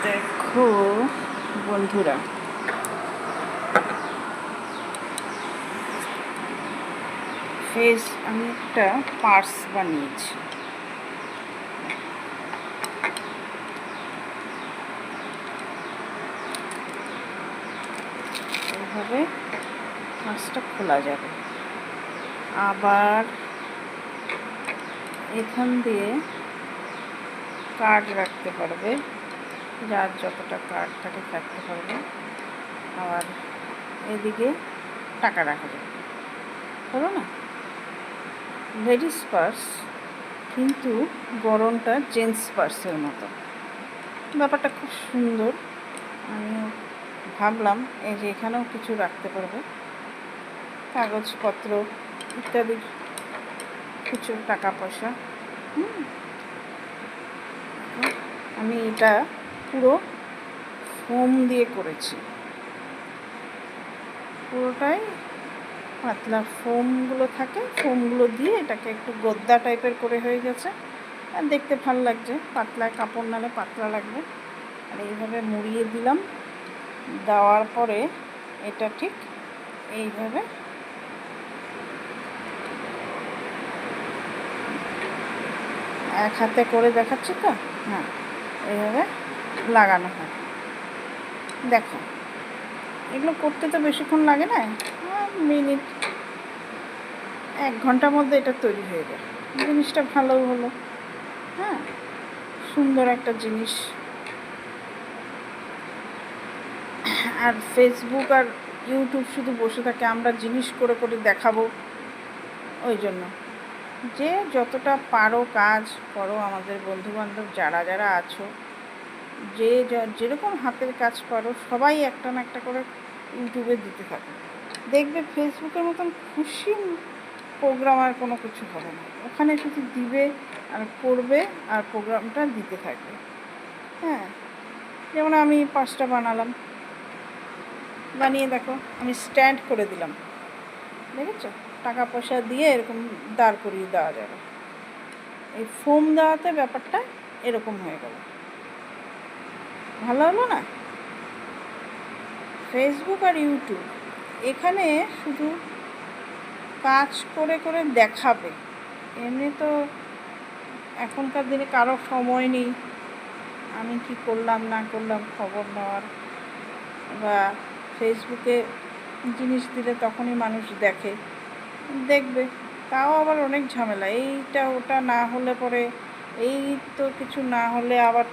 দেখো বন্ধুরা, আমি একটা পার্স বানিয়েছি। এইভাবে পার্সটা খোলা যাবে। আবার এখান দিয়ে কার্ড রাখতে পারবে, যার যতটা কার্ড থাকে রাখতে পারবে। আবার এদিকে টাকা রাখা যাবে, হলো না? লেডিস পার্স, কিন্তু গরমটা জেন্টস পার্সের মতো। ব্যাপারটা খুব সুন্দর। আমি ভাবলাম এই যে এখানেও কিছু রাখতে পারবে, কাগজপত্র ইত্যাদি, কিছু টাকা পয়সা। আমি এটা পুরো ফোম দিয়ে করেছি, পুরোটাই পাতলা ফোমগুলো থাকে, ফোমগুলো দিয়ে এটাকে একটু গদ্দা টাইপের করে হয়ে গেছে। আর দেখতে ভালো লাগছে, পাতলা কাপড় নালে পাতলা লাগবে। আর এইভাবে মুড়িয়ে দিলাম, দেওয়ার পরে এটা ঠিক এইভাবে এক হাতে করে দেখাচ্ছি তো, হ্যাঁ, এইভাবে লাগানো হয়। দেখো, এগুলো করতে তো বেশিক্ষণ লাগে না, মিনিট 1 ঘন্টার মধ্যে এটা তৈরি হয়ে যায়। জিনিসটা ভালো হলো, হ্যাঁ, সুন্দর একটা জিনিস। আর ফেসবুক আর ইউটিউব শুধু বসে থাকে আমরা জিনিস করে করে দেখাবো, ওই জন্য যে যতটা পারো কাজ করো। আমাদের বন্ধুবান্ধব যারা যারা আছো, যে যেরকম হাতের কাজ পারো, সবাই একটা না একটা করে ইউটিউবে দিতে থাকো। দেখবে ফেসবুকের মতন খুশি প্রোগ্রাম আর কোনো কিছু হবে না। ওখানে শুধু দিবে আর করবে আর প্রোগ্রামটা দিতে থাকবে। হ্যাঁ, যেমন আমি 5টা বানালাম, বানিয়ে দেখো আমি স্ট্যান্ড করে দিলাম, দেখেছো? টাকা পয়সা দিয়ে এরকম দাঁড় করিয়ে দেওয়া যাবে। এই ফোম দেওয়াতে ব্যাপারটা এরকম হয়ে গেল, ভালো হলো না? ফেসবুক আর ইউটিউব এখানে শুধু কাজ করে করে দেখাবে। এমনি তো এখনকার দিনে কারো সময় নেই আমি কি করলাম না করলাম খবর নেওয়ার, বা ফেসবুকে জিনিস দিলে তখনই মানুষ দেখবে। তাও আবার অনেক ঝামেলা, এইটা ওটা না হলে পরে, এই তো কিছু না হলে আবার